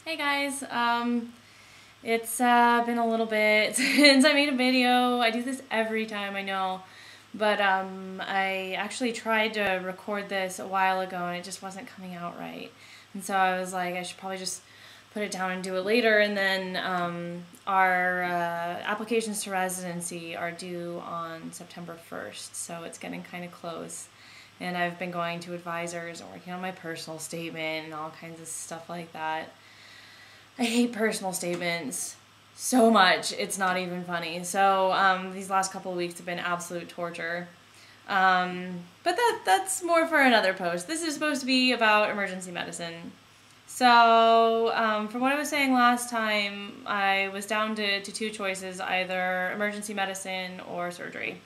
Hey guys, it's been a little bit since I made a video. I do this every time, I know, but I actually tried to record this a while ago and it just wasn't coming out right. And so I was like, I should probably just put it down and do it later. And then our applications to residency are due on September 1st, so it's getting kind of close. And I've been going to advisors and working on my personal statement and all kinds of stuff like that. I hate personal statements so much, it's not even funny. So these last couple of weeks have been absolute torture. But that's more for another post. This is supposed to be about emergency medicine. So from what I was saying last time, I was down to two choices, either emergency medicine or surgery.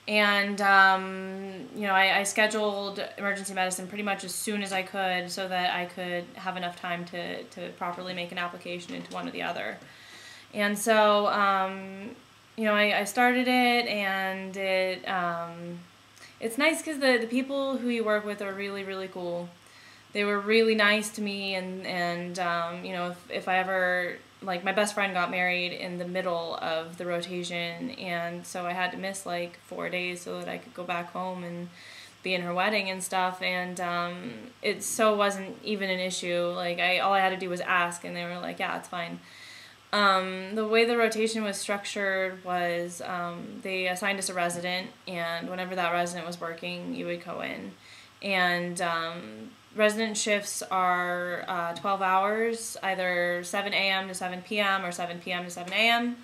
And, I scheduled emergency medicine pretty much as soon as I could so that I could have enough time to properly make an application into one or the other. And so, I started it, and it's nice because the people who you work with are really, really cool. They were really nice to me, and if I ever, like, my best friend got married in the middle of the rotation, and so I had to miss like 4 days so that I could go back home and be in her wedding and stuff, and it so wasn't even an issue. Like, all I had to do was ask, and they were like, yeah, it's fine. The way the rotation was structured was they assigned us a resident, and whenever that resident was working, you would go in. And resident shifts are 12 hours, either 7 a.m. to 7 p.m. or 7 p.m. to 7 a.m.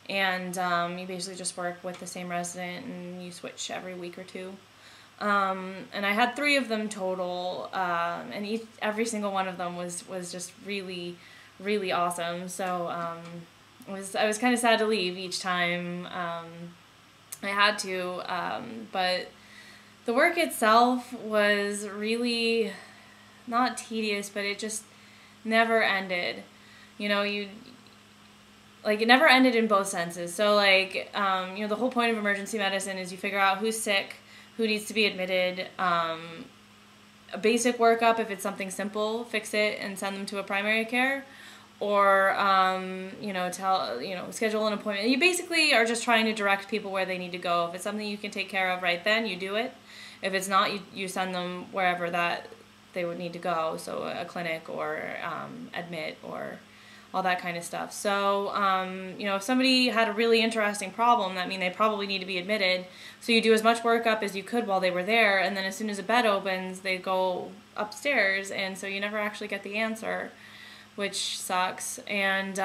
And you basically just work with the same resident, and you switch every week or two. And I had 3 of them total, and every single one of them was just really, really awesome. So I was kind of sad to leave each time I had to, but the work itself was really not tedious, but it just never ended. It never ended in both senses. So, the whole point of emergency medicine is you figure out who's sick, who needs to be admitted, a basic workup if it's something simple, fix it and send them to a primary care, or schedule an appointment. You basically are just trying to direct people where they need to go. If it's something you can take care of right then, you do it. If it's not, you send them wherever that they would need to go, so a clinic or admit or all that kind of stuff. So, if somebody had a really interesting problem, that means they probably need to be admitted. So you do as much workup as you could while they were there, and then as soon as a bed opens, they go upstairs, and so you never actually get the answer, which sucks. And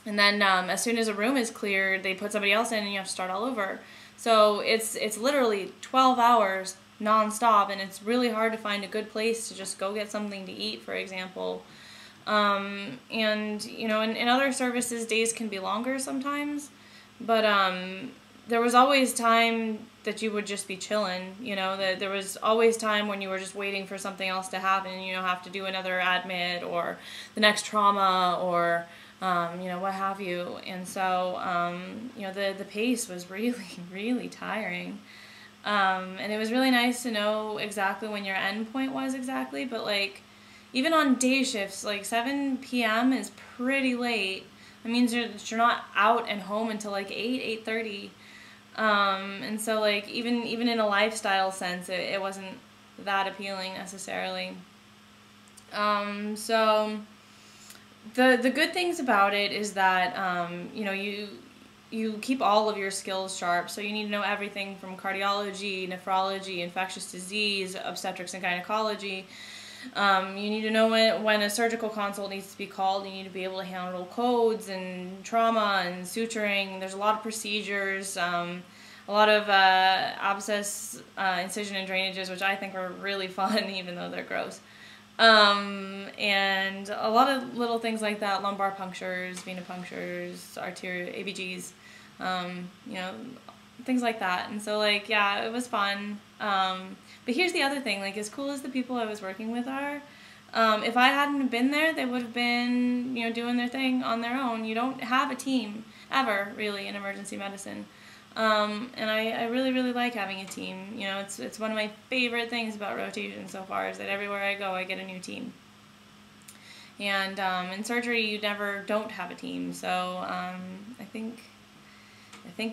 then as soon as a room is cleared, they put somebody else in, and you have to start all over. So it's literally 12 hours non-stop, and it's really hard to find a good place to just go get something to eat, for example. In other services, days can be longer sometimes, but there was always time that you would just be chilling. There was always time when you were just waiting for something else to happen, have to do another admit or the next trauma or what have you. And so, the pace was really, really tiring. And it was really nice to know exactly when your end point was exactly, but even on day shifts, 7 p.m. is pretty late. That means you're not out and home until 8:30. And so even in a lifestyle sense, it wasn't that appealing necessarily. So the good things about it is that you keep all of your skills sharp. So you need to know everything from cardiology, nephrology, infectious disease, obstetrics and gynecology. You need to know when a surgical consult needs to be called. You need to be able to handle codes and trauma and suturing. There's a lot of procedures, a lot of abscess, incision and drainages, which I think are really fun, even though they're gross. And a lot of little things like that, lumbar punctures, venipunctures, arterial ABGs, things like that. And so yeah, it was fun. But here's the other thing, as cool as the people I was working with are, if I hadn't been there, they would have been, doing their thing on their own. You don't have a team, ever, really, in emergency medicine. And I really, really like having a team. It's one of my favorite things about rotation so far, is that everywhere I go, I get a new team. And in surgery, you never don't have a team. So I think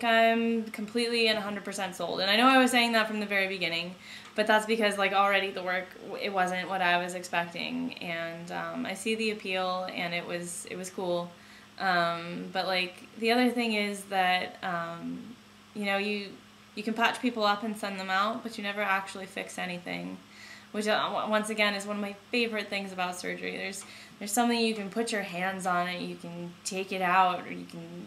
I'm completely and 100% sold. And I know I was saying that from the very beginning, but that's because like already the work, it wasn't what I was expecting. And I see the appeal, and it was cool. But like the other thing is that you know, you can patch people up and send them out, but you never actually fix anything, which once again is one of my favorite things about surgery. There's something you can put your hands on it, you can take it out, or you can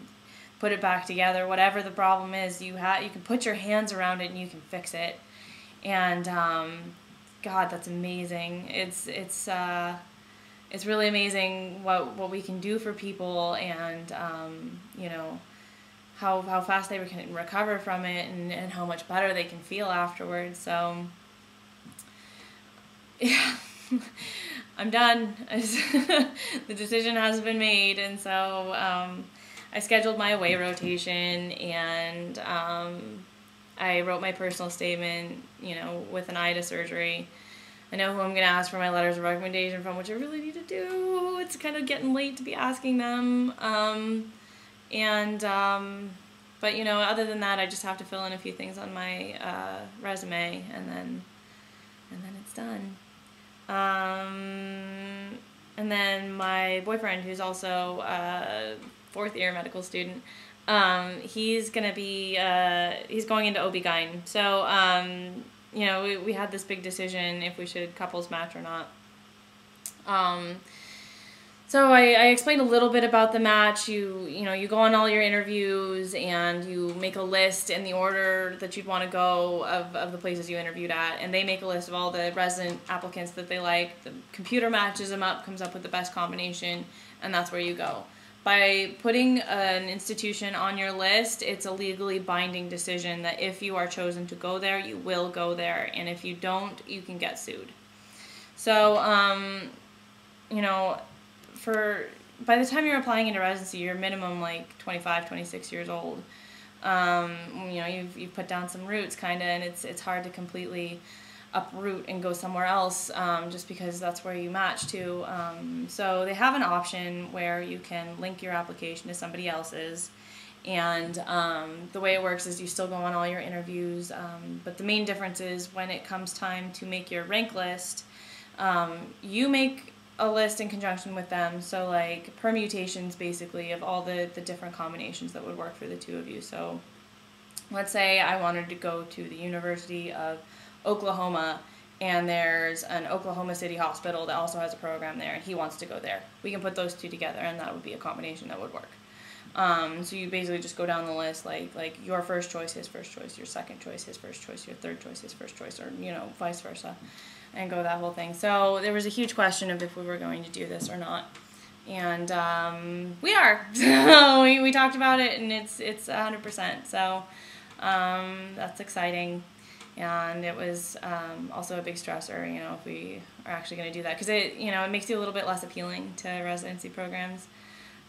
put it back together. Whatever the problem is, you can put your hands around it and you can fix it. And God, that's amazing. It's really amazing what we can do for people, and you know, how fast they can recover from it, and how much better they can feel afterwards. So yeah, I'm done. The decision has been made, and so I scheduled my away rotation, and I wrote my personal statement, you know, with an eye to surgery. I know who I'm going to ask for my letters of recommendation from, which I really need to do. It's kind of getting late to be asking them. But you know, other than that, I just have to fill in a few things on my resume, and then it's done. And then my boyfriend, who's also a fourth-year medical student, he's going into OB-GYN. So you know, we had this big decision if we should couples match or not. So I explained a little bit about the match. You know, you go on all your interviews, and you make a list in the order that you'd want to go of the places you interviewed at, and they make a list of all the resident applicants that they like. The computer matches them up, comes up with the best combination, and that's where you go. By putting an institution on your list, it's a legally binding decision that if you are chosen to go there, you will go there, and if you don't, you can get sued. So, you know, by the time you're applying into residency, you're minimum like 25, 26 years old. You know, you've put down some roots, kind of, and it's hard to completely uproot and go somewhere else, just because that's where you match to. So they have an option where you can link your application to somebody else's, and the way it works is you still go on all your interviews, but the main difference is when it comes time to make your rank list, you make a list in conjunction with them, so like permutations basically of all the different combinations that would work for the two of you. So let's say I wanted to go to the University of Oklahoma, and there's an Oklahoma City hospital that also has a program there, and he wants to go there. We can put those two together, and that would be a combination that would work. So you basically just go down the list, like your first choice, his first choice, your second choice, his first choice, your third choice, his first choice, or, you know, vice versa, and go that whole thing. So there was a huge question of if we were going to do this or not, and we are. So we talked about it, and it's 100%. So that's exciting. And it was also a big stressor, you know, if we are actually going to do that, because you know, it makes you a little bit less appealing to residency programs.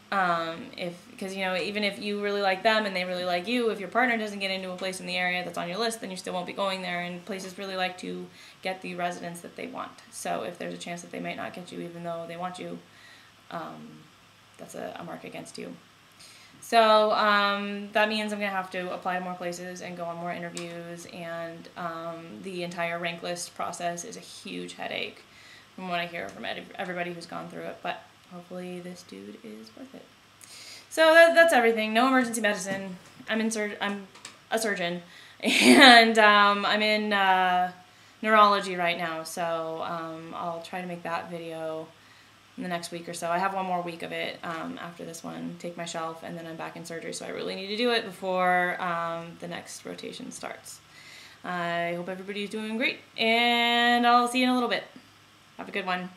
Because, you know, even if you really like them and they really like you, if your partner doesn't get into a place in the area that's on your list, then you still won't be going there, and places really like to get the residents that they want. So if there's a chance that they might not get you even though they want you, that's a mark against you. So that means I'm going to have to apply to more places and go on more interviews, and the entire rank list process is a huge headache from what I hear from everybody who's gone through it, but hopefully this dude is worth it. So that's everything. No emergency medicine. I'm a surgeon, and I'm in neurology right now, so I'll try to make that video in the next week or so. I have one more week of it after this one, take my shelf, and then I'm back in surgery, so I really need to do it before the next rotation starts. I hope everybody's doing great, and I'll see you in a little bit. Have a good one.